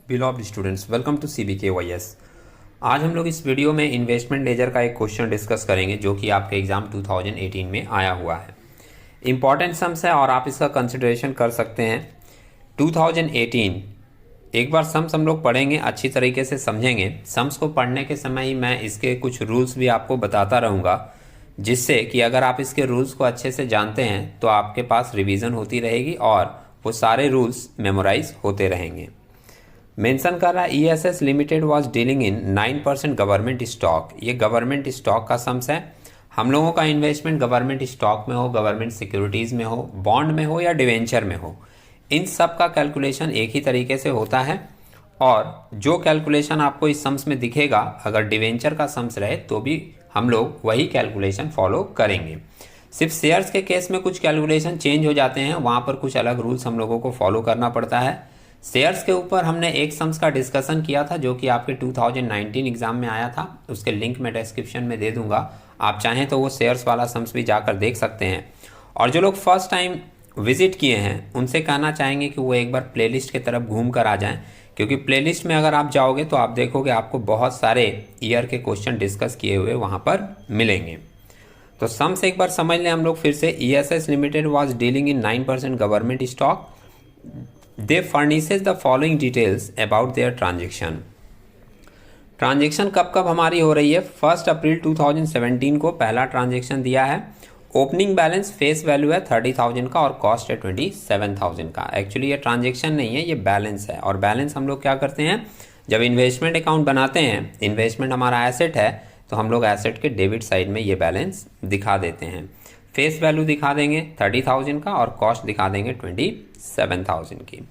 बिलॉव्ड students, welcome to CBKYS। आज हम लोग इस वीडियो में इन्वेस्टमेंट लेजर का एक क्वेश्चन डिस्कस करेंगे जो कि आपके एग्जाम 2018 में आया हुआ है। इंपॉर्टेंट सम्स है और आप इसका कंसिडरेशन कर सकते हैं। 2018 एक बार सम्स हम लोग पढ़ेंगे, अच्छी तरीके से समझेंगे। सम्स को पढ़ने के समय ही मैं इसके कुछ रूल्स भी आपको बताता रहूँगा, जिससे कि अगर आप इसके रूल्स को अच्छे से जानते हैं तो आपके पास रिवीजन होती रहेगी और वो सारे रूल्स मेमोराइज होते रहेंगे। मेंशन कर रहा है ESS limited was dealing in 9% government stock. ये गवर्नमेंट स्टॉक का सम्स है। हम लोगों का इन्वेस्टमेंट गवर्नमेंट स्टॉक में हो, गवर्नमेंट सिक्योरिटीज़ में हो, बॉन्ड में हो या डिवेंचर में हो, इन सब का कैलकुलेशन एक ही तरीके से होता है। और जो कैलकुलेशन आपको इस सम्स में दिखेगा, अगर डिवेंचर का सम्स रहे तो भी हम लोग वही कैलकुलेशन फॉलो करेंगे। सिर्फ शेयर्स के केस में कुछ कैलकुलेशन चेंज हो जाते हैं, वहाँ पर कुछ अलग रूल्स हम लोगों को फॉलो करना पड़ता है। शेयर्स के ऊपर हमने एक सम्स का डिस्कशन किया था जो कि आपके 2019 एग्जाम में आया था। उसके लिंक मैं डिस्क्रिप्शन में दे दूंगा, आप चाहें तो वो शेयर्स वाला सम्स भी जाकर देख सकते हैं। और जो लोग फर्स्ट टाइम विजिट किए हैं उनसे कहना चाहेंगे कि वो एक बार प्लेलिस्ट की तरफ घूम कर आ जाएं, क्योंकि प्लेलिस्ट में अगर आप जाओगे तो आप देखोगे आपको बहुत सारे ईयर के क्वेश्चन डिस्कस किए हुए वहाँ पर मिलेंगे। तो सम्स एक बार समझ लें हम लोग फिर से। ESS limited was dealing in 9% government stock. They furnishes the following details about their transaction. Transaction कब कब हमारी हो रही है? 1 अप्रैल 2017 को पहला ट्रांजेक्शन दिया है। ओपनिंग बैलेंस फेस वैल्यू है 30,000 का और कॉस्ट है 27,000 का। एक्चुअली ये ट्रांजेक्शन नहीं है, ये बैलेंस है। और बैलेंस हम लोग क्या करते हैं, जब इन्वेस्टमेंट अकाउंट बनाते हैं, इन्वेस्टमेंट हमारा एसेट है तो हम लोग एसेट के डेबिट साइड में ये बैलेंस दिखा देते हैं। फेस वैल्यू दिखा देंगे 30,000 का और कॉस्ट दिखा देंगे 27,000 की।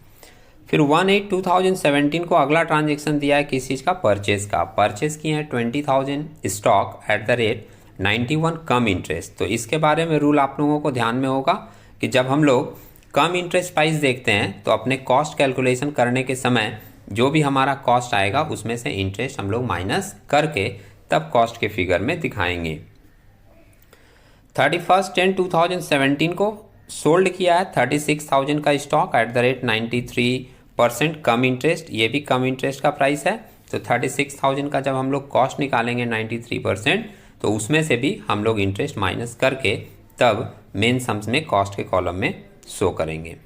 फिर 1/8/2017 को अगला ट्रांजेक्शन दिया है किस चीज़ का? परचेज का। परचेज किए हैं 20,000 stock at the rate 91 cum interest. तो इसके बारे में रूल आप लोगों को ध्यान में होगा कि जब हम लोग कम इंटरेस्ट प्राइस देखते हैं तो अपने कॉस्ट कैलकुलेशन करने के समय जो भी हमारा कॉस्ट आएगा उसमें से इंटरेस्ट हम लोग माइनस करके तब कॉस्ट के फिगर में दिखाएंगे। 31/10/2017 को सोल्ड किया है 36,000 का stock at the rate 93% come interest. ये भी कम इंटरेस्ट का प्राइस है। तो 36,000 का जब हम लोग कॉस्ट निकालेंगे 93%, तो उसमें से भी हम लोग इंटरेस्ट माइनस करके तब मेन सम्स में कॉस्ट के कॉलम में शो करेंगे।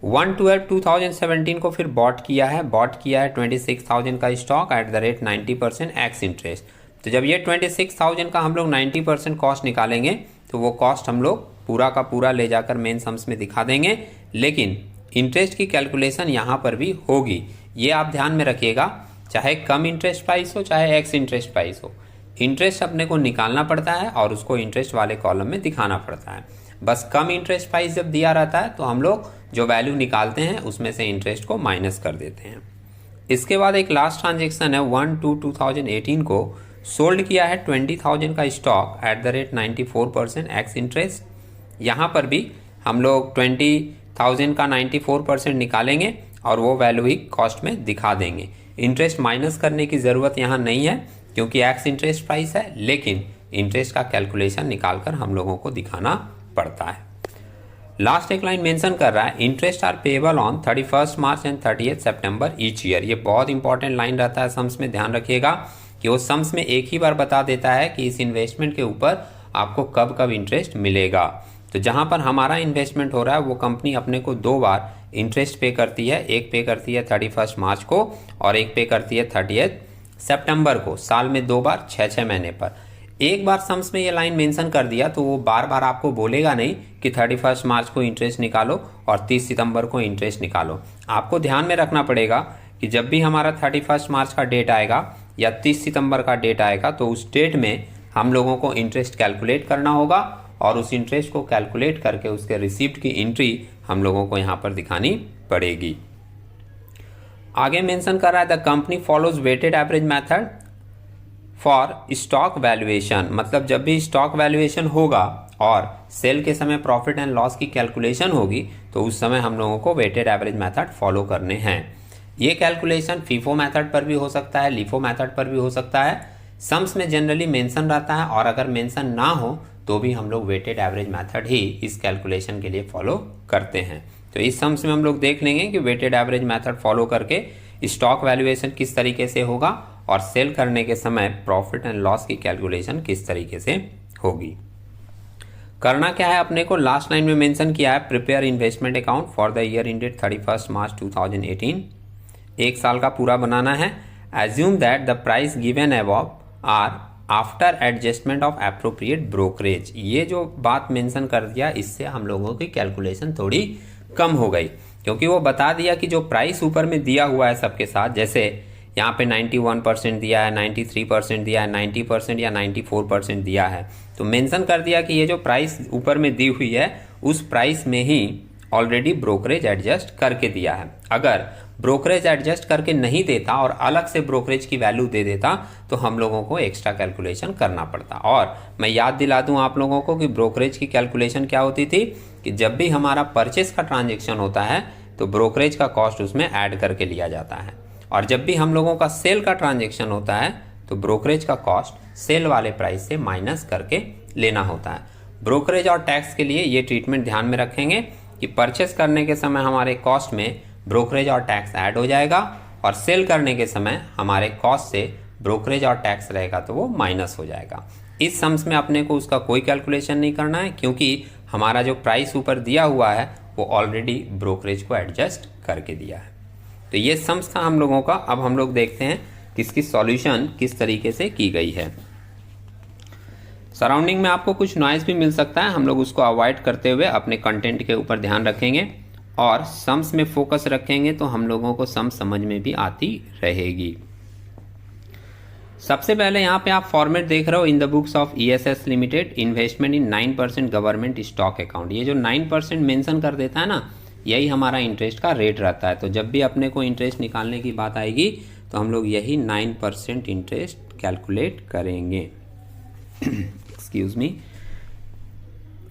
1/12/2017 को फिर बॉट किया है। बॉट किया है 26,000 का stock at the rate 90% x interest. तो जब ये 26,000 का हम लोग 90% कॉस्ट निकालेंगे तो वो कॉस्ट हम लोग पूरा का पूरा ले जाकर मेन सम्स में दिखा देंगे, लेकिन इंटरेस्ट की कैलकुलेशन यहाँ पर भी होगी। ये आप ध्यान में रखिएगा, चाहे कम इंटरेस्ट प्राइस हो चाहे एक्स इंटरेस्ट प्राइस हो, इंटरेस्ट अपने को निकालना पड़ता है और उसको इंटरेस्ट वाले कॉलम में दिखाना पड़ता है। बस कम इंटरेस्ट प्राइस जब दिया रहता है तो हम लोग जो वैल्यू निकालते हैं उसमें से इंटरेस्ट को माइनस कर देते हैं। इसके बाद एक लास्ट ट्रांजेक्शन है 1/2/2018 को सोल्ड किया है 20,000 का stock at the rate 94% x interest. यहाँ पर भी हम लोग 20,000 का 94% निकालेंगे और वो वैल्यू ही कॉस्ट में दिखा देंगे। इंटरेस्ट माइनस करने की ज़रूरत यहाँ नहीं है क्योंकि एक्स इंटरेस्ट प्राइस है, लेकिन इंटरेस्ट का कैलकुलेशन निकालकर हम लोगों को दिखाना पड़ता है। लास्ट एक लाइन मेंशन कर रहा है, interest are payable on 31 March and 30 सितंबर ईच ईयर। ये बहुत इंपॉर्टेंट लाइन रहता है सम्स में, ध्यान रखिएगा कि वो सम्स में एक ही बार बता देता है कि इस इन्वेस्टमेंट के ऊपर आपको कब कब इंटरेस्ट मिलेगा। तो जहाँ पर हमारा इन्वेस्टमेंट हो रहा है वो कंपनी अपने को 2 बार इंटरेस्ट पे करती है। एक पे करती है 31 मार्च को और एक पे करती है 30 सितंबर को। साल में 2 बार 6-6 महीने पर। एक बार सम्स में ये लाइन मेंशन कर दिया तो वो बार बार आपको बोलेगा नहीं कि 31 मार्च को इंटरेस्ट निकालो और 30 सितंबर को इंटरेस्ट निकालो। आपको ध्यान में रखना पड़ेगा कि जब भी हमारा 31 मार्च का डेट आएगा या 30 सितंबर का डेट आएगा तो उस डेट में हम लोगों को इंटरेस्ट कैलकुलेट करना होगा और उस इंटरेस्ट को कैलकुलेट करके उसके रिसीप्ट की एंट्री हम लोगों को यहाँ पर दिखानी पड़ेगी। आगे मेंशन कर रहा है the company follows weighted average method for stock valuation. मतलब जब भी स्टॉक वैल्यूएशन होगा और सेल के समय प्रॉफिट एंड लॉस की कैलकुलेशन होगी तो उस समय हम लोगों को वेटेड एवरेज मेथड फॉलो करने हैं। ये कैलकुलेशन फीफो मेथड पर भी हो सकता है, लिफो मेथड पर भी हो सकता है। सम्स में जनरली मेंशन रहता है और अगर मेंशन ना हो तो भी हम लोग वेटेड एवरेज मेथड ही इस कैलकुलेशन के लिए फॉलो करते हैं। तो इस सम्स में हम लोग देख लेंगे कि वेटेड एवरेज मेथड फॉलो करके स्टॉक वैल्यूएशन किस तरीके से होगा और सेल करने के समय प्रॉफिट एंड लॉस की कैलकुलेशन किस तरीके से होगी। करना क्या है अपने को, लास्ट लाइन में मेंशन किया है prepare investment account for the year ended 31 March 2018। एक साल का पूरा बनाना है। Assume that the price given above are after adjustment of appropriate brokerage. ये जो बात मेंशन कर दिया, इससे हम लोगों की कैलकुलेशन थोड़ी कम हो गई, क्योंकि वो बता दिया कि जो प्राइस ऊपर में दिया हुआ है सबके साथ, जैसे यहाँ पे 91% दिया है, 93% दिया है, 90% या 94% दिया है, तो मेंशन कर दिया कि ये जो प्राइस ऊपर में दी हुई है उस प्राइस में ही ऑलरेडी ब्रोकरेज एडजस्ट करके दिया है। अगर ब्रोकरेज एडजस्ट करके नहीं देता और अलग से ब्रोकरेज की वैल्यू दे देता तो हम लोगों को एक्स्ट्रा कैलकुलेशन करना पड़ता। और मैं याद दिला दूं आप लोगों को कि ब्रोकरेज की कैलकुलेशन क्या होती थी कि जब भी हमारा परचेस का ट्रांजेक्शन होता है तो ब्रोकरेज का कॉस्ट उसमें ऐड करके लिया जाता है, और जब भी हम लोगों का सेल का ट्रांजेक्शन होता है तो ब्रोकरेज का कॉस्ट सेल वाले प्राइस से माइनस करके लेना होता है। ब्रोकरेज और टैक्स के लिए ये ट्रीटमेंट ध्यान में रखेंगे कि परचेस करने के समय हमारे कॉस्ट में ब्रोकरेज और टैक्स ऐड हो जाएगा और सेल करने के समय हमारे कॉस्ट से ब्रोकरेज और टैक्स रहेगा तो वो माइनस हो जाएगा। इस सम्स में अपने को उसका कोई कैलकुलेशन नहीं करना है, क्योंकि हमारा जो प्राइस ऊपर दिया हुआ है वो ऑलरेडी ब्रोकरेज को एडजस्ट करके दिया है। तो ये सम्स था हम लोगों का। अब हम लोग देखते हैं कि इसकी सॉल्यूशन किस तरीके से की गई है। सराउंडिंग में आपको कुछ नॉइज भी मिल सकता है, हम लोग उसको अवॉइड करते हुए अपने कंटेंट के ऊपर ध्यान रखेंगे और सम्स में फोकस रखेंगे तो हम लोगों को सम्स समझ में भी आती रहेगी। सबसे पहले यहाँ पे आप फॉर्मेट देख रहे हो, in the books of ESS limited investment in 9% government stock account. ये जो 9% मेंशन कर देता है ना, यही हमारा इंटरेस्ट का रेट रहता है। तो जब भी अपने को इंटरेस्ट निकालने की बात आएगी तो हम लोग यही 9% इंटरेस्ट कैलकुलेट करेंगे। Excuse me.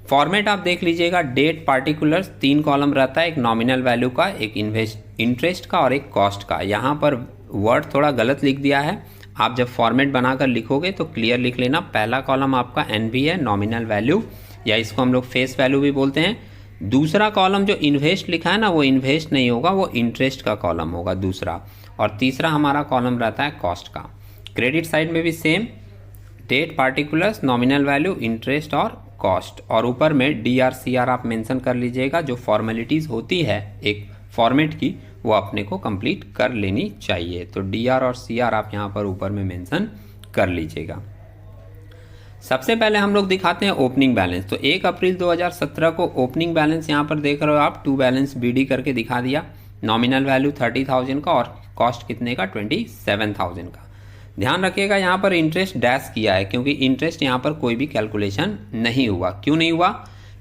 फॉर्मेट आप देख लीजिएगा, डेट पार्टिकुलर्स 3 कॉलम रहता है, एक नॉमिनल वैल्यू का, एक इंटरेस्ट का और एक कॉस्ट का। यहाँ पर वर्ड थोड़ा गलत लिख दिया है, आप जब फॉर्मेट बनाकर लिखोगे तो क्लियर लिख लेना। पहला कॉलम आपका NV है, नॉमिनल वैल्यू, या इसको हम लोग फेस वैल्यू भी बोलते हैं। दूसरा कॉलम जो इन्वेस्ट लिखा है ना, वो इन्वेस्ट नहीं होगा, वो इंटरेस्ट का कॉलम होगा दूसरा। और तीसरा हमारा कॉलम रहता है कॉस्ट का। क्रेडिट साइड में भी same, date particulars, nominal value, interest और कॉस्ट, और ऊपर में DR CR आप मेंशन कर लीजिएगा। जो फॉर्मेलिटीज होती है एक फॉर्मेट की वो अपने को कंप्लीट कर लेनी चाहिए, तो DR और CR आप यहाँ पर ऊपर में मेंशन कर लीजिएगा। सबसे पहले हम लोग दिखाते हैं ओपनिंग बैलेंस। तो 1 अप्रैल 2017 को ओपनिंग बैलेंस यहाँ पर देख रहे हो आप, 2 बैलेंस BD करके दिखा दिया। नॉमिनल वैल्यू 30,000 का और कॉस्ट कितने का, 27,000 का। ध्यान रखिएगा यहाँ पर इंटरेस्ट डैश किया है, क्योंकि इंटरेस्ट यहाँ पर कोई भी कैलकुलेशन नहीं हुआ। क्यों नहीं हुआ,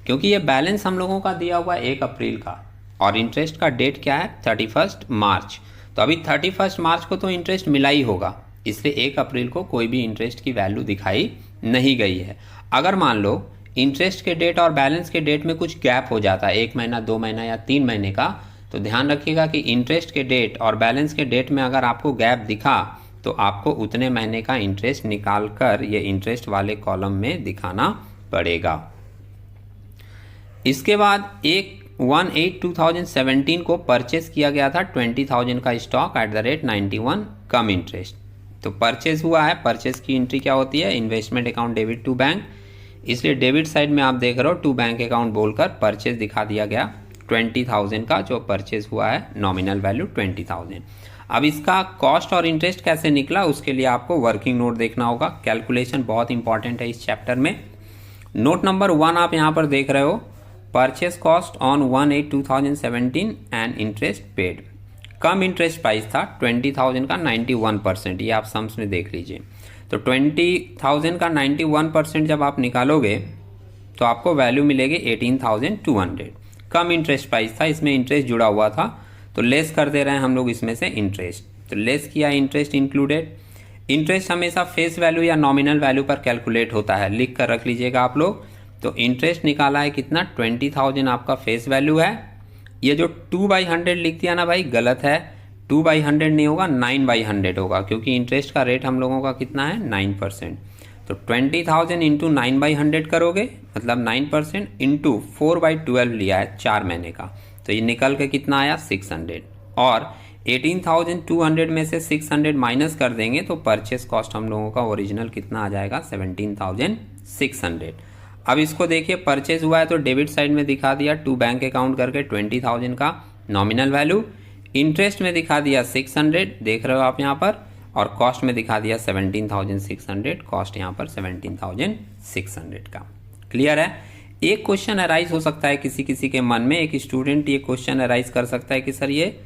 क्योंकि ये बैलेंस हम लोगों का दिया हुआ 1 अप्रैल का और इंटरेस्ट का डेट क्या है, 31 मार्च। तो अभी 31 मार्च को तो इंटरेस्ट मिला ही होगा, इसलिए 1 अप्रैल को कोई भी इंटरेस्ट की वैल्यू दिखाई नहीं गई है। अगर मान लो इंटरेस्ट के डेट और बैलेंस के डेट में कुछ गैप हो जाता है, 1 महीना, 2 महीना या 3 महीने का, तो ध्यान रखिएगा कि इंटरेस्ट के डेट और बैलेंस के डेट में अगर आपको गैप दिखा तो आपको उतने महीने का इंटरेस्ट निकाल कर ये इंटरेस्ट वाले कॉलम में दिखाना पड़ेगा। इसके बाद 1/8/2017 को परचेस किया गया था 20,000 का stock at the rate 91 cum interest. तो परचेस हुआ है, परचेस की एंट्री क्या होती है, investment account debit to bank, इसलिए डेबिट साइड में आप देख रहे हो टू बैंक अकाउंट बोलकर परचेस दिखा दिया गया 20,000 का, जो परचेस हुआ है, नॉमिनल वैल्यू 20,000। अब इसका कॉस्ट और इंटरेस्ट कैसे निकला उसके लिए आपको वर्किंग नोट देखना होगा। कैलकुलेशन बहुत इंपॉर्टेंट है इस चैप्टर में। नोट नंबर 1 आप यहाँ पर देख रहे हो, purchase cost on 1/8/2017 and interest paid. Come interest price था 20,000 का 91%, ये आप सम्स में देख लीजिए। तो 20,000 का 91% जब आप निकालोगे तो आपको वैल्यू मिलेगी 18,200। कम इंटरेस्ट प्राइस था, इसमें इंटरेस्ट जुड़ा हुआ था, तो लेस कर दे रहे हैं हम लोग इसमें से इंटरेस्ट। तो लेस किया, इंटरेस्ट इंक्लूडेड। इंटरेस्ट हमेशा फेस वैल्यू या नॉमिनल वैल्यू पर कैलकुलेट होता है, लिख कर रख लीजिएगा आप लोग। तो इंटरेस्ट निकाला है कितना, 20,000 आपका फेस वैल्यू है। ये जो 2/100 लिख दिया ना भाई, गलत है, 2/100 नहीं होगा, 9/100 होगा, क्योंकि इंटरेस्ट का रेट हम लोगों का कितना है, 9%। तो 20,000 इंटू 9/100 करोगे, मतलब 9% इंटू 4/12 लिया है 4 महीने का, तो ये निकल के कितना आया 600, और 18,200 में से 600 माइनस कर देंगे तो परचेस कॉस्ट हम लोगों का ओरिजिनल कितना आ जाएगा 17,600। अब इसको देखिए, परचेज हुआ है तो डेबिट साइड में दिखा दिया टू बैंक अकाउंट करके 20,000 का नॉमिनल वैल्यू, इंटरेस्ट में दिखा दिया 600, देख रहे हो आप यहाँ पर, और कॉस्ट में दिखा दिया 17,600, कॉस्ट यहाँ पर 17,600 का। क्लियर है। एक क्वेश्चन अराइज हो सकता है किसी किसी के मन में, एक स्टूडेंट ये क्वेश्चन अराइज कर सकता है कि सर ये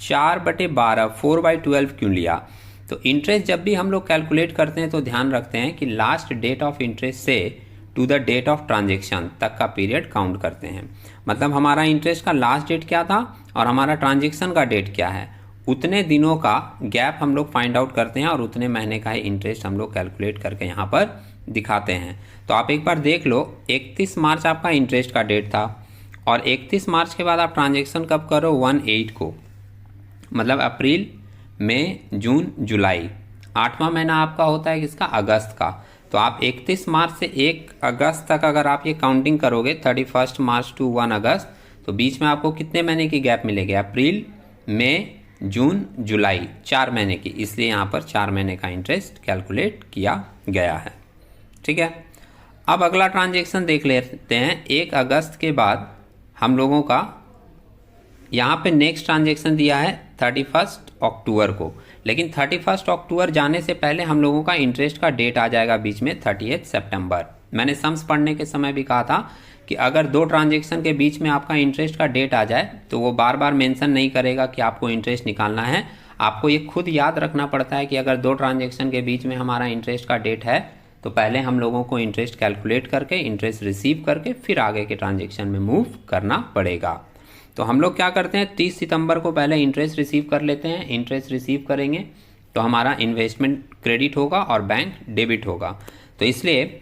4/12 4/12 क्यों लिया। तो इंटरेस्ट जब भी हम लोग कैलकुलेट करते हैं तो ध्यान रखते हैं कि लास्ट डेट ऑफ इंटरेस्ट से to the date of transaction तक का पीरियड काउंट करते हैं। मतलब हमारा इंटरेस्ट का लास्ट डेट क्या था और हमारा ट्रांजेक्शन का डेट क्या है, उतने दिनों का गैप हम लोग फाइंड आउट करते हैं और उतने महीने का ही इंटरेस्ट हम लोग कैलकुलेट करके यहाँ पर दिखाते हैं। तो आप एक बार देख लो, 31 मार्च आपका इंटरेस्ट का डेट था और 31 मार्च के बाद आप ट्रांजेक्शन कब करो 1/8 को, मतलब अप्रैल मई जून जुलाई, 8वां महीना आपका होता है किसका, अगस्त का। तो आप 31 मार्च से 1 अगस्त तक अगर आप ये काउंटिंग करोगे 31 मार्च टू 1 अगस्त, तो बीच में आपको कितने महीने की गैप मिलेगी, अप्रैल मई जून जुलाई, 4 महीने की, इसलिए यहाँ पर 4 महीने का इंटरेस्ट कैलकुलेट किया गया है। ठीक है। अब अगला ट्रांजेक्शन देख लेते हैं। 1 अगस्त के बाद हम लोगों का यहाँ पे नेक्स्ट ट्रांजेक्शन दिया है 31 अक्टूबर को, लेकिन 31 अक्टूबर जाने से पहले हम लोगों का इंटरेस्ट का डेट आ जाएगा बीच में 30 सितंबर। मैंने सम्स पढ़ने के समय भी कहा था कि अगर 2 ट्रांजेक्शन के बीच में आपका इंटरेस्ट का डेट आ जाए तो वो बार बार मेंशन नहीं करेगा कि आपको इंटरेस्ट निकालना है। आपको ये खुद याद रखना पड़ता है कि अगर 2 ट्रांजेक्शन के बीच में हमारा इंटरेस्ट का डेट है तो पहले हम लोगों को इंटरेस्ट कैलकुलेट करके इंटरेस्ट रिसीव करके फिर आगे के ट्रांजेक्शन में मूव करना पड़ेगा। तो हम लोग क्या करते हैं, 30 सितंबर को पहले इंटरेस्ट रिसीव कर लेते हैं। इंटरेस्ट रिसीव करेंगे तो हमारा इन्वेस्टमेंट क्रेडिट होगा और बैंक डेबिट होगा। तो इसलिए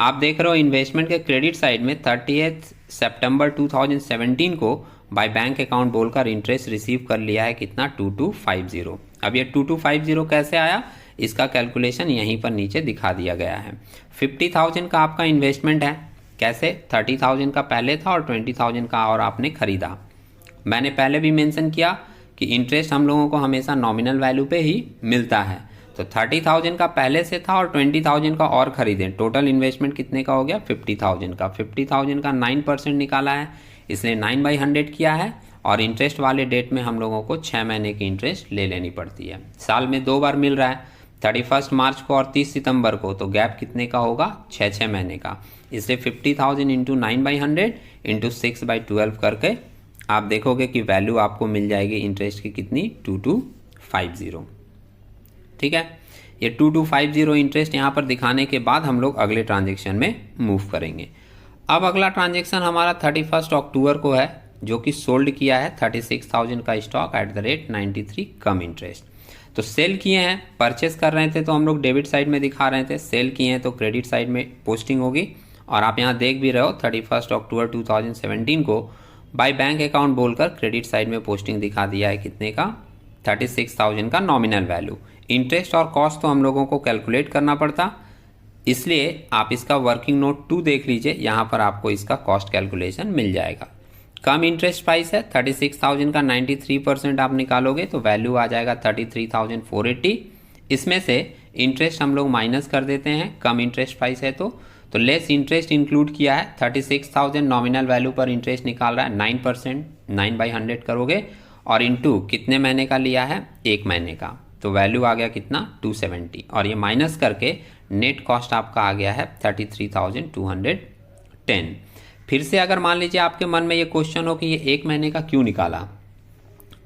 आप देख रहे हो इन्वेस्टमेंट के क्रेडिट साइड में 30 सितंबर 2017 को बाय बैंक अकाउंट बोलकर इंटरेस्ट रिसीव कर लिया है कितना 2250। अब ये 2250 कैसे आया, इसका कैलकुलेशन यहीं पर नीचे दिखा दिया गया है। 50,000 का आपका इन्वेस्टमेंट है, कैसे 30,000 का पहले था और 20,000 का और आपने खरीदा। मैंने पहले भी मेंशन किया कि इंटरेस्ट हम लोगों को हमेशा नॉमिनल वैल्यू पे ही मिलता है। तो 30,000 का पहले से था और 20,000 का और खरीदें, टोटल इन्वेस्टमेंट कितने का हो गया 50,000 का। 50,000 का 9% निकाला है, इसलिए 9/100 किया है, और इंटरेस्ट वाले डेट में हम लोगों को 6 महीने की इंटरेस्ट ले लेनी पड़ती है। साल में 2 बार मिल रहा है, 31 मार्च को और 30 सितंबर को, तो गैप कितने का होगा 6 महीने का। इसलिए 50,000 इंटू 9/100 इंटू 6/12 करके आप देखोगे कि वैल्यू आपको मिल जाएगी इंटरेस्ट की कितनी 2250। ठीक है। ये 2250 इंटरेस्ट यहाँ पर दिखाने के बाद हम लोग अगले ट्रांजेक्शन में मूव करेंगे। अब अगला ट्रांजेक्शन हमारा 31 अक्टूबर को है, जो कि सोल्ड किया है 36,000 का stock at the rate 93 come interest. तो सेल किए हैं, परचेस कर रहे थे तो हम लोग डेबिट साइड में दिखा रहे थे, सेल किए हैं तो क्रेडिट साइड में पोस्टिंग होगी। और आप यहाँ देख भी रहे हो 31 अक्टूबर 2017 को बाय बैंक अकाउंट बोलकर क्रेडिट साइड में पोस्टिंग दिखा दिया है कितने का 36,000 का नॉमिनल वैल्यू। इंटरेस्ट और कॉस्ट तो हम लोगों को कैलकुलेट करना पड़ता, इसलिए आप इसका वर्किंग नोट 2 देख लीजिए, यहाँ पर आपको इसका कॉस्ट कैलकुलेशन मिल जाएगा। कम इंटरेस्ट प्राइस है 36,000 का 93% आप निकालोगे तो वैल्यू आ जाएगा 33,480। इसमें से इंटरेस्ट हम लोग माइनस कर देते हैं, कम इंटरेस्ट प्राइस है तो लेस इंटरेस्ट इंक्लूड किया है। 36,000 नॉमिनल वैल्यू पर इंटरेस्ट निकाल रहा है 9%, 9/100 करोगे और इंटू कितने महीने का लिया है 1 महीने का, तो वैल्यू आ गया कितना 270, और ये माइनस करके नेट कॉस्ट आपका आ गया है 33,210। फिर से अगर मान लीजिए आपके मन में ये क्वेश्चन हो कि ये 1 महीने का क्यों निकाला,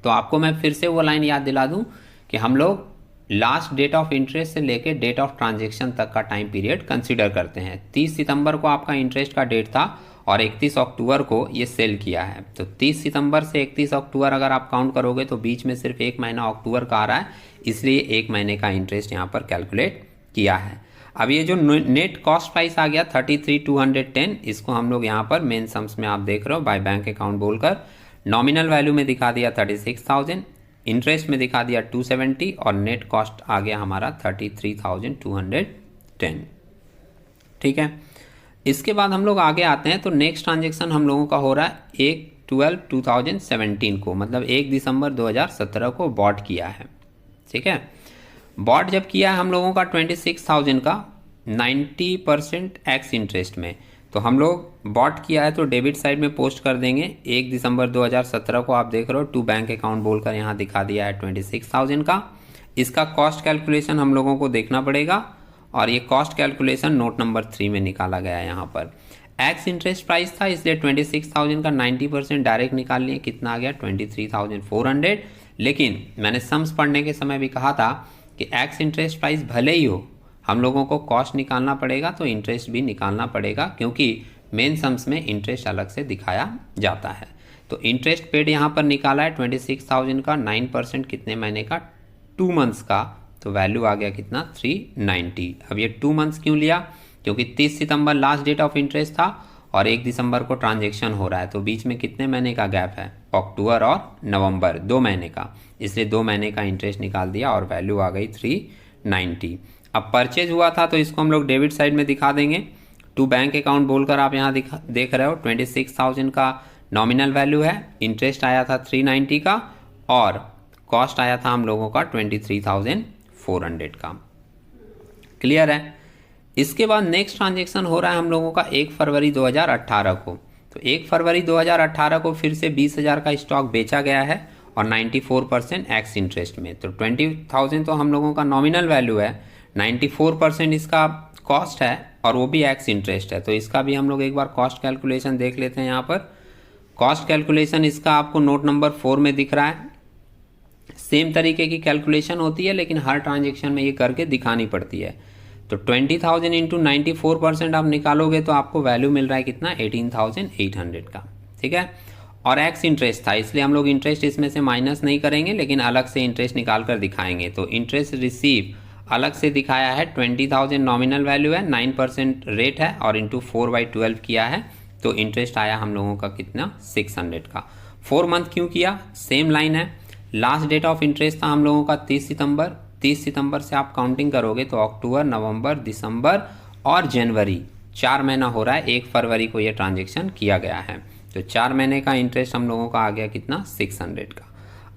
तो आपको मैं फिर से वो लाइन याद दिला दूं कि हम लोग लास्ट डेट ऑफ इंटरेस्ट से लेके डेट ऑफ ट्रांजेक्शन तक का टाइम पीरियड कंसीडर करते हैं। 30 सितंबर को आपका इंटरेस्ट का डेट था और 31 अक्टूबर को ये सेल किया है, तो 30 सितंबर से 31 अक्टूबर अगर आप काउंट करोगे तो बीच में सिर्फ 1 महीना अक्टूबर का आ रहा है, इसलिए 1 महीने का इंटरेस्ट यहाँ पर कैलकुलेट किया है। अब ये जो नेट कॉस्ट प्राइस आ गया 33,210, इसको हम लोग यहाँ पर मेन सम्स में आप देख रहे हो बाय बैंक अकाउंट बोलकर नॉमिनल वैल्यू में दिखा दिया 36,000, इंटरेस्ट में दिखा दिया 270 और नेट कॉस्ट आ गया हमारा 33,210। ठीक है। इसके बाद हम लोग आगे आते हैं, तो नेक्स्ट ट्रांजेक्शन हम लोगों का हो रहा है 1 12/2017 को, मतलब 1 दिसंबर 2017 को बॉट किया है। ठीक है, बॉट जब किया है हम लोगों का 26,000 का 90% एक्स इंटरेस्ट में, तो हम लोग बॉट किया है तो डेबिट साइड में पोस्ट कर देंगे 1 दिसंबर 2017 को। आप देख रहे हो टू बैंक अकाउंट बोलकर यहाँ दिखा दिया है 26,000 का। इसका कॉस्ट कैलकुलेशन हम लोगों को देखना पड़ेगा और ये कॉस्ट कैलकुलेशन नोट नंबर 3 में निकाला गया है। यहाँ पर एक्स इंटरेस्ट प्राइस था इसलिए 26,000 का 90% डायरेक्ट निकाल लिए, कितना आ गया 23,400। लेकिन मैंने सम्स पढ़ने के समय भी कहा था कि एक्स इंटरेस्ट प्राइस भले ही हो, हम लोगों को कॉस्ट निकालना पड़ेगा तो इंटरेस्ट भी निकालना पड़ेगा, क्योंकि मेन सम्स में इंटरेस्ट अलग से दिखाया जाता है। तो इंटरेस्ट पेड यहाँ पर निकाला है 26,000 का 9% कितने महीने का, 2 मंथ्स का, तो वैल्यू आ गया कितना 390। अब ये 2 मंथ्स क्यों लिया, क्योंकि 30 सितंबर लास्ट डेट ऑफ इंटरेस्ट था और 1 दिसंबर को ट्रांजेक्शन हो रहा है, तो बीच में कितने महीने का गैप है, अक्टूबर और नवंबर, 2 महीने का, इसलिए 2 महीने का इंटरेस्ट निकाल दिया और वैल्यू आ गई 390। अब परचेज हुआ था तो इसको हम लोग डेबिट साइड में दिखा देंगे, टू बैंक अकाउंट बोलकर आप यहाँ देख रहे हो 26,000 का नॉमिनल वैल्यू है, इंटरेस्ट आया था 390 का और कॉस्ट आया था हम लोगों का 23,400 का। क्लियर है। इसके बाद नेक्स्ट ट्रांजेक्शन हो रहा है हम लोगों का 1 फरवरी 2018 को, तो 1 फरवरी 2018 को फिर से 20,000 का स्टॉक बेचा गया है और 94% एक्स इंटरेस्ट में, तो 20,000 तो हम लोगों का नॉमिनल वैल्यू है, 94% इसका कॉस्ट है और वो भी एक्स इंटरेस्ट है। तो इसका भी हम लोग एक बार कॉस्ट कैलकुलेशन देख लेते हैं। यहाँ पर कॉस्ट कैलकुलेशन इसका आपको नोट नंबर 4 में दिख रहा है। सेम तरीके की कैलकुलेशन होती है लेकिन हर ट्रांजेक्शन में ये करके दिखानी पड़ती है। तो 20,000 इंटू 94% आप निकालोगे तो आपको वैल्यू मिल रहा है कितना 18,800 का। ठीक है, और एक्स इंटरेस्ट था इसलिए हम लोग इंटरेस्ट इसमें से माइनस नहीं करेंगे लेकिन अलग से इंटरेस्ट निकाल कर दिखाएंगे। तो इंटरेस्ट रिसीव अलग से दिखाया है, 20,000 नॉमिनल वैल्यू है, 9% रेट है और इंटू 4/12 किया है, तो इंटरेस्ट आया हम लोगों का कितना 600 का। 4 मंथ क्यों किया, सेम लाइन है। लास्ट डेट ऑफ इंटरेस्ट था हम लोगों का 30 सितंबर, 30 सितंबर से आप काउंटिंग करोगे तो अक्टूबर, नवंबर, दिसंबर और जनवरी 4 महीना हो रहा है। 1 फरवरी को ये ट्रांजेक्शन किया गया है, तो 4 महीने का इंटरेस्ट हम लोगों का आ गया कितना 600 का।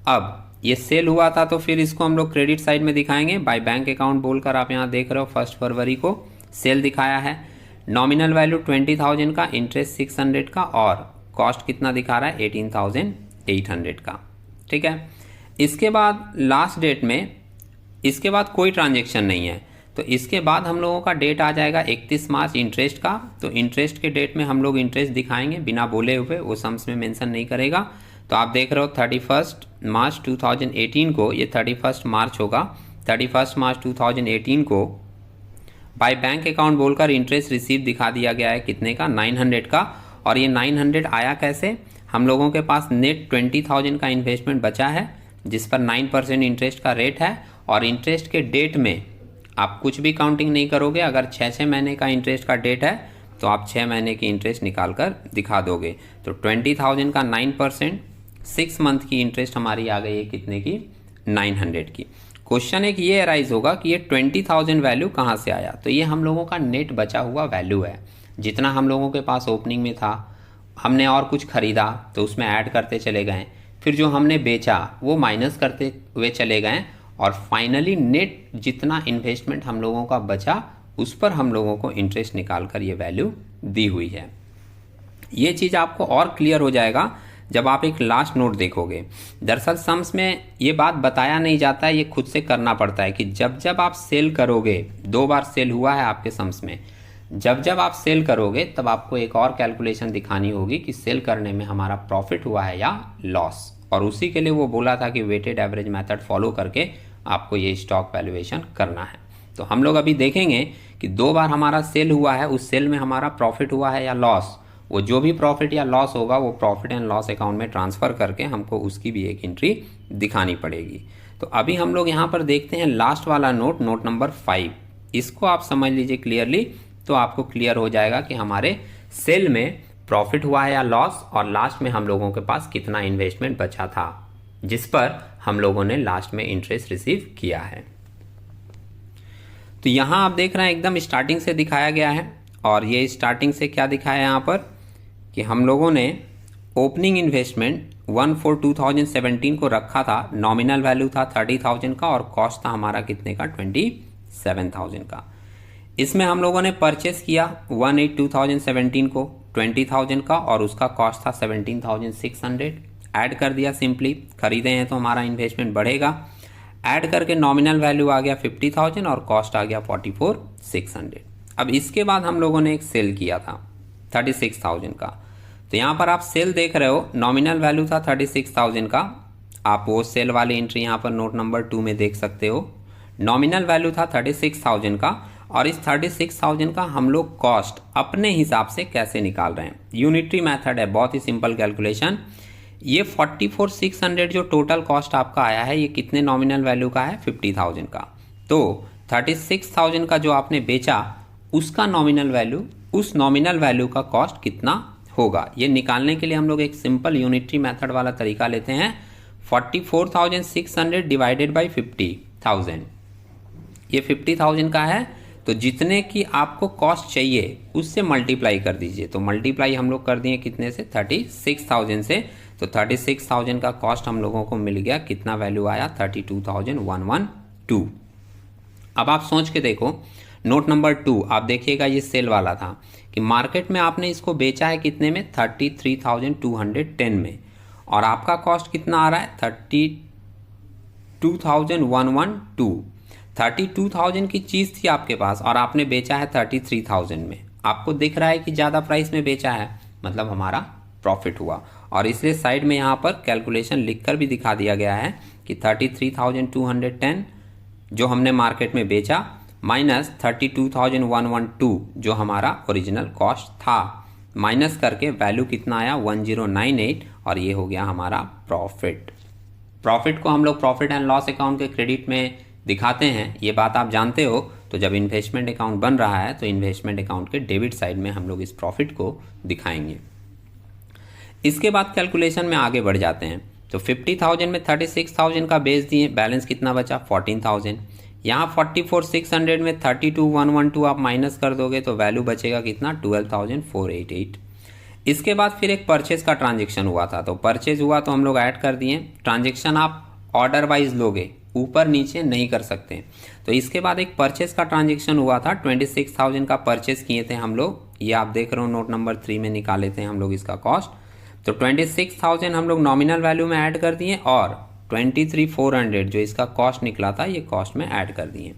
अब ये सेल हुआ था तो फिर इसको हम लोग क्रेडिट साइड में दिखाएंगे, बाय बैंक अकाउंट बोलकर आप यहाँ देख रहे हो 1 फरवरी को सेल दिखाया है, नॉमिनल वैल्यू 20,000 का, इंटरेस्ट 600 का और कॉस्ट कितना दिखा रहा है 18,800 का। ठीक है, इसके बाद लास्ट डेट में इसके बाद कोई ट्रांजेक्शन नहीं है, तो इसके बाद हम लोगों का डेट आ जाएगा 31 मार्च इंटरेस्ट का। तो इंटरेस्ट के डेट में हम लोग इंटरेस्ट दिखाएंगे बिना बोले हुए, वो सम्स में मेंशन नहीं करेगा। तो आप देख रहे हो 31 मार्च 2018 को, ये 31 मार्च होगा, 31 मार्च 2018 को बाय बैंक अकाउंट बोलकर इंटरेस्ट रिसीव दिखा दिया गया है कितने का 900 का। और ये 900 आया कैसे, हम लोगों के पास नेट 20,000 का इन्वेस्टमेंट बचा है जिस पर 9% इंटरेस्ट का रेट है और इंटरेस्ट के डेट में आप कुछ भी काउंटिंग नहीं करोगे। अगर 6 महीने का इंटरेस्ट का डेट है तो आप 6 महीने की इंटरेस्ट निकाल कर दिखा दोगे। तो 20,000 का 9%, 6 मंथ की इंटरेस्ट हमारी आ गई है कितने की 900 की। क्वेश्चन एक ये अराइज होगा कि ये 20,000 वैल्यू कहाँ से आया, तो ये हम लोगों का नेट बचा हुआ वैल्यू है। जितना हम लोगों के पास ओपनिंग में था, हमने और कुछ खरीदा तो उसमें ऐड करते चले गए, फिर जो हमने बेचा वो माइनस करते हुए चले गए और फाइनली नेट जितना इन्वेस्टमेंट हम लोगों का बचा उस पर हम लोगों को इंटरेस्ट निकाल कर ये वैल्यू दी हुई है। ये चीज़ आपको और क्लियर हो जाएगा जब आप एक लास्ट नोट देखोगे। दरअसल सम्स में ये बात बताया नहीं जाता है, ये खुद से करना पड़ता है कि जब जब आप सेल करोगे, 2 बार सेल हुआ है आपके सम्स में, जब जब आप सेल करोगे तब आपको एक और कैलकुलेशन दिखानी होगी कि सेल करने में हमारा प्रॉफिट हुआ है या लॉस, और उसी के लिए वो बोला था कि वेटेड एवरेज मेथड फॉलो करके आपको ये स्टॉक वैल्यूएशन करना है। तो हम लोग अभी देखेंगे कि 2 बार हमारा सेल हुआ है, उस सेल में हमारा प्रॉफिट हुआ है या लॉस, वो जो भी प्रॉफिट या लॉस होगा वो प्रॉफिट एंड लॉस अकाउंट में ट्रांसफर करके हमको उसकी भी एक एंट्री दिखानी पड़ेगी। तो अभी हम लोग यहाँ पर देखते हैं लास्ट वाला नोट, नोट नंबर 5। इसको आप समझ लीजिए क्लियरली, तो आपको क्लियर हो जाएगा कि हमारे सेल में प्रॉफिट हुआ है या लॉस और लास्ट में हम लोगों के पास कितना इन्वेस्टमेंट बचा था जिस पर हम लोगों ने लास्ट में इंटरेस्ट रिसीव किया है। तो यहाँ आप देख रहे हैं एकदम स्टार्टिंग से दिखाया गया है, और ये स्टार्टिंग से क्या दिखाया है यहाँ पर कि हम लोगों ने ओपनिंग इन्वेस्टमेंट 1/4/2017 को रखा था, नॉमिनल वैल्यू था 30,000 का और कॉस्ट था हमारा कितने का, 27,000 का। इसमें हम लोगों ने परचेस किया 1/8/2017 को 20,000 का और उसका कॉस्ट था 17,600। ऐड कर दिया सिंपली, खरीदे हैं तो हमारा इन्वेस्टमेंट बढ़ेगा। ऐड करके नॉमिनल वैल्यू आ गया 50,000 और कॉस्ट आ गया 44,600। अब इसके बाद हम लोगों ने एक सेल किया था 36,000 का। तो यहाँ पर आप सेल देख रहे हो, नॉमिनल वैल्यू था 36,000 का। आप वो सेल वाली एंट्री यहाँ पर नोट नंबर 2 में देख सकते हो। नॉमिनल वैल्यू था 36,000 का और इस 36,000 का हम लोग कॉस्ट अपने हिसाब से कैसे निकाल रहे हैं। यूनिटरी मेथड है, बहुत ही सिंपल कैलकुलेशन। ये 44,600 जो टोटल कॉस्ट आपका आया है, ये कितने नॉमिनल वैल्यू का है, 50,000 का। तो 36,000 का जो आपने बेचा उसका नॉमिनल वैल्यू, उस नॉमिनल वैल्यू का कॉस्ट कितना होगा, ये निकालने के लिए हम लोग एक सिंपल यूनिटरी मेथड वाला तरीका लेते हैं। 44,600 डिवाइडेड बाई 50,000, ये 50,000 का है, तो जितने की आपको कॉस्ट चाहिए उससे मल्टीप्लाई कर दीजिए। तो मल्टीप्लाई हम लोग कर दिए कितने से, 36,000 से। तो 36,000 का कॉस्ट हम लोगों को मिल गया, कितना वैल्यू आया, 32,112। अब आप सोच के देखो, नोट नंबर 2 आप देखिएगा, ये सेल वाला था कि मार्केट में आपने इसको बेचा है कितने में, 33,210 में, और आपका कॉस्ट कितना आ रहा है, 32,112। 32,000 की चीज़ थी आपके पास और आपने बेचा है 33,000 में। आपको दिख रहा है कि ज़्यादा प्राइस में बेचा है, मतलब हमारा प्रॉफिट हुआ। और इसलिए साइड में यहाँ पर कैलकुलेशन लिखकर भी दिखा दिया गया है कि 33,210 जो हमने मार्केट में बेचा माइनस 32,112 जो हमारा ओरिजिनल कॉस्ट था, माइनस करके वैल्यू कितना आया, 1098, और ये हो गया हमारा प्रॉफिट। प्रॉफिट को हम लोग प्रॉफिट एंड लॉस अकाउंट के क्रेडिट में दिखाते हैं, ये बात आप जानते हो। तो जब इन्वेस्टमेंट अकाउंट बन रहा है तो इन्वेस्टमेंट अकाउंट के डेबिट साइड में हम लोग इस प्रॉफिट को दिखाएंगे। इसके बाद कैलकुलेशन में आगे बढ़ जाते हैं। तो 50,000 में 36,000 का बेच दिए, बैलेंस कितना बचा, 14,000। यहाँ 44,600 में 32,112 आप माइनस कर दोगे तो वैल्यू बचेगा कितना, 12,488। इसके बाद फिर एक परचेज का ट्रांजेक्शन हुआ था, तो परचेज हुआ तो हम लोग ऐड कर दिए। ट्रांजेक्शन आप ऑर्डर वाइज लोगे, ऊपर नीचे नहीं कर सकते। तो इसके बाद एक परचेज का ट्रांजेक्शन हुआ था, 26,000 का परचेज किए थे हम लोग। ये आप देख रहे हो नोट नंबर 3 में निकाले थे हम लोग इसका कॉस्ट। तो 26,000 हम लोग नॉमिनल वैल्यू में ऐड कर दिए और 23,400 जो इसका कॉस्ट निकला था ये कॉस्ट में ऐड कर दिए।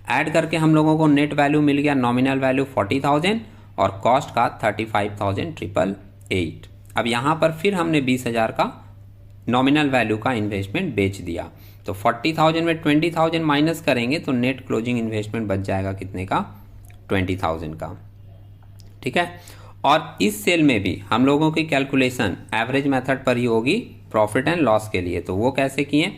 ऐड करके हम लोगों को नेट वैल्यू मिल गया, नॉमिनल वैल्यू 40,000 और कॉस्ट का 35,888। अब यहाँ पर फिर हमने 20,000 का नॉमिनल वैल्यू का इन्वेस्टमेंट बेच दिया। तो 40,000 में 20,000 माइनस करेंगे तो नेट क्लोजिंग इन्वेस्टमेंट बच जाएगा कितने का, 20,000 का। ठीक है। और इस सेल में भी हम लोगों की कैलकुलेशन एवरेज मेथड पर ही होगी प्रॉफिट एंड लॉस के लिए। तो वो कैसे किए,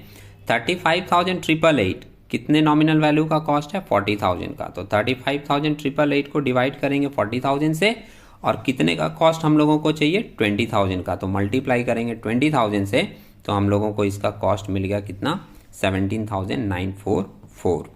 35,888 कितने नॉमिनल वैल्यू का कॉस्ट है, 40,000 का। तो 35,888 को डिवाइड करेंगे 40,000 से और कितने का कॉस्ट हम लोगों को चाहिए, 20,000 का। तो मल्टीप्लाई करेंगे 20,000 से तो हम लोगों को इसका कॉस्ट मिल गया कितना, 17,944।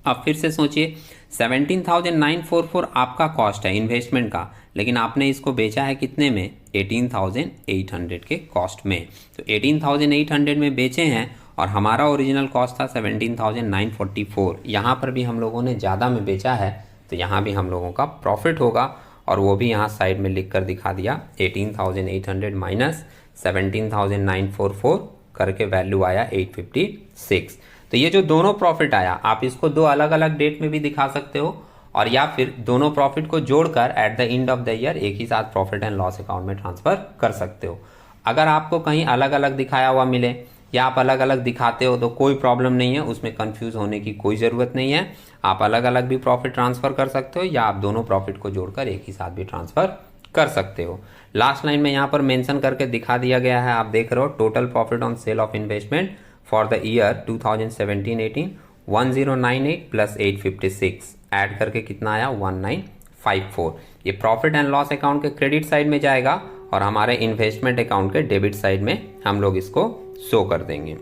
अब फिर से सोचिए, 17,944 आपका कॉस्ट है इन्वेस्टमेंट का, लेकिन आपने इसको बेचा है कितने में, 18,800 के कॉस्ट में। तो 18,800 में बेचे हैं और हमारा ओरिजिनल कॉस्ट था 17,944। यहाँ पर भी हम लोगों ने ज़्यादा में बेचा है तो यहाँ भी हम लोगों का प्रॉफिट होगा, और वो भी यहाँ साइड में लिख कर दिखा दिया, 18,800 माइनस 17,944 करके वैल्यू आया 856। तो ये जो दोनों प्रॉफिट आया, आप इसको दो अलग अलग डेट में भी दिखा सकते हो, और या फिर दोनों प्रॉफिट को जोड़कर at the end of the year एक ही साथ प्रॉफिट एंड लॉस अकाउंट में ट्रांसफर कर सकते हो। अगर आपको कहीं अलग अलग दिखाया हुआ मिले या आप अलग अलग दिखाते हो तो कोई प्रॉब्लम नहीं है, उसमें कंफ्यूज होने की कोई ज़रूरत नहीं है। आप अलग अलग भी प्रॉफिट ट्रांसफर कर सकते हो या आप दोनों प्रॉफिट को जोड़कर एक ही साथ भी ट्रांसफर कर सकते हो। लास्ट लाइन में यहाँ पर मेंशन करके दिखा दिया गया है, आप देख रहे हो, total profit on sale of investment for the year 2017-18 1098 plus 856 add करके कितना आया, 1954। ये प्रॉफिट एंड लॉस अकाउंट के क्रेडिट साइड में जाएगा और हमारे इन्वेस्टमेंट अकाउंट के डेबिट साइड में हम लोग इसको शो कर देंगे।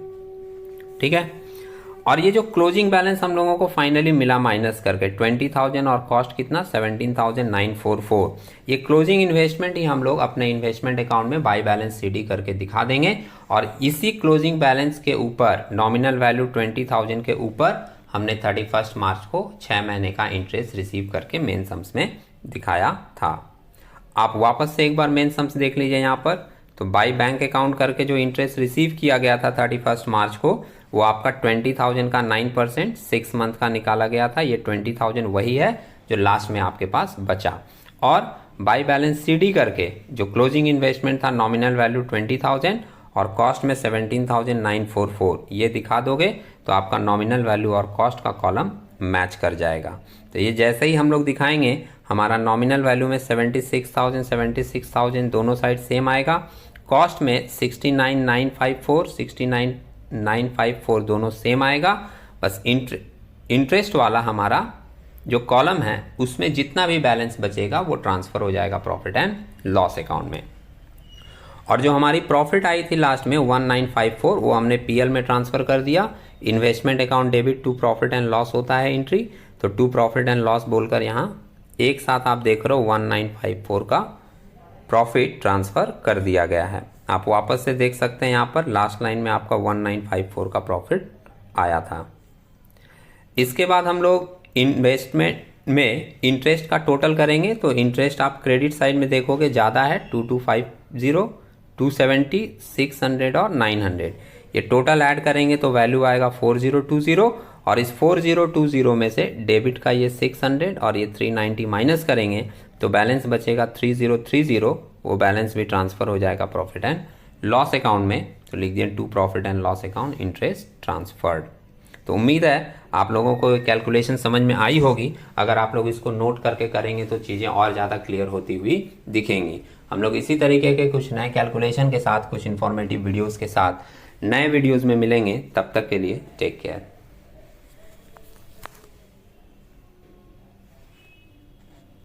ठीक है। और ये जो क्लोजिंग बैलेंस हम लोगों को फाइनली मिला माइनस करके 20,000 और कॉस्ट कितना 17,944, ये क्लोजिंग इन्वेस्टमेंट ही हम लोग अपने इन्वेस्टमेंट अकाउंट में बाई बैलेंस सीडी करके दिखा देंगे। और इसी क्लोजिंग बैलेंस के ऊपर नॉमिनल वैल्यू 20,000 के ऊपर हमने 31 मार्च को 6 महीने का इंटरेस्ट रिसीव करके मेन सम्स में दिखाया था। आप वापस से एक बार मेन सम्स देख लीजिए यहाँ पर। तो बाई बैंक अकाउंट करके जो इंटरेस्ट रिसीव किया गया था 31 मार्च को, वो आपका 20,000 का 9% 6 मंथ का निकाला गया था। ये 20,000 वही है जो लास्ट में आपके पास बचा। और बाई बैलेंस सीडी करके जो क्लोजिंग इन्वेस्टमेंट था नॉमिनल वैल्यू 20,000 और कॉस्ट में 17,944, ये दिखा दोगे तो आपका नॉमिनल वैल्यू और कॉस्ट का कॉलम मैच कर जाएगा। तो ये जैसे ही हम लोग दिखाएंगे हमारा नॉमिनल वैल्यू में 76,000 दोनों साइड सेम आएगा, कॉस्ट में 69,954 दोनों सेम आएगा। बस इंटरेस्ट वाला हमारा जो कॉलम है उसमें जितना भी बैलेंस बचेगा वो ट्रांसफर हो जाएगा प्रॉफिट एंड लॉस अकाउंट में। और जो हमारी प्रॉफिट आई थी लास्ट में 1954, वो हमने पीएल में ट्रांसफर कर दिया। Investment account debit to profit and loss होता है एंट्री, तो टू प्रॉफिट एंड लॉस बोलकर यहाँ एक साथ आप देख रहे हो 1954 का प्रॉफिट ट्रांसफर कर दिया गया है। आप वापस से देख सकते हैं यहाँ पर लास्ट लाइन में आपका 1954 का प्रॉफिट आया था। इसके बाद हम लोग इन्वेस्टमेंट में इंटरेस्ट का टोटल करेंगे। तो इंटरेस्ट आप क्रेडिट साइड में देखोगे ज़्यादा है 2250, 270, 600 और 900। ये टोटल ऐड करेंगे तो वैल्यू आएगा 4020 और इस 4020 में से डेबिट का ये 600 और ये 390 माइनस करेंगे तो बैलेंस बचेगा 3030। वो बैलेंस भी ट्रांसफर हो जाएगा प्रॉफिट एंड लॉस अकाउंट में। तो लिख दिए to profit and loss account interest transferred. तो उम्मीद है आप लोगों को कैलकुलेशन समझ में आई होगी। अगर आप लोग इसको नोट करके करेंगे तो चीज़ें और ज़्यादा क्लियर होती हुई दिखेंगी। हम लोग इसी तरीके के कुछ नए कैलकुलेशन के साथ, कुछ इन्फॉर्मेटिव वीडियोज़ के साथ नए वीडियोज़ में मिलेंगे। तब तक के लिए टेक केयर।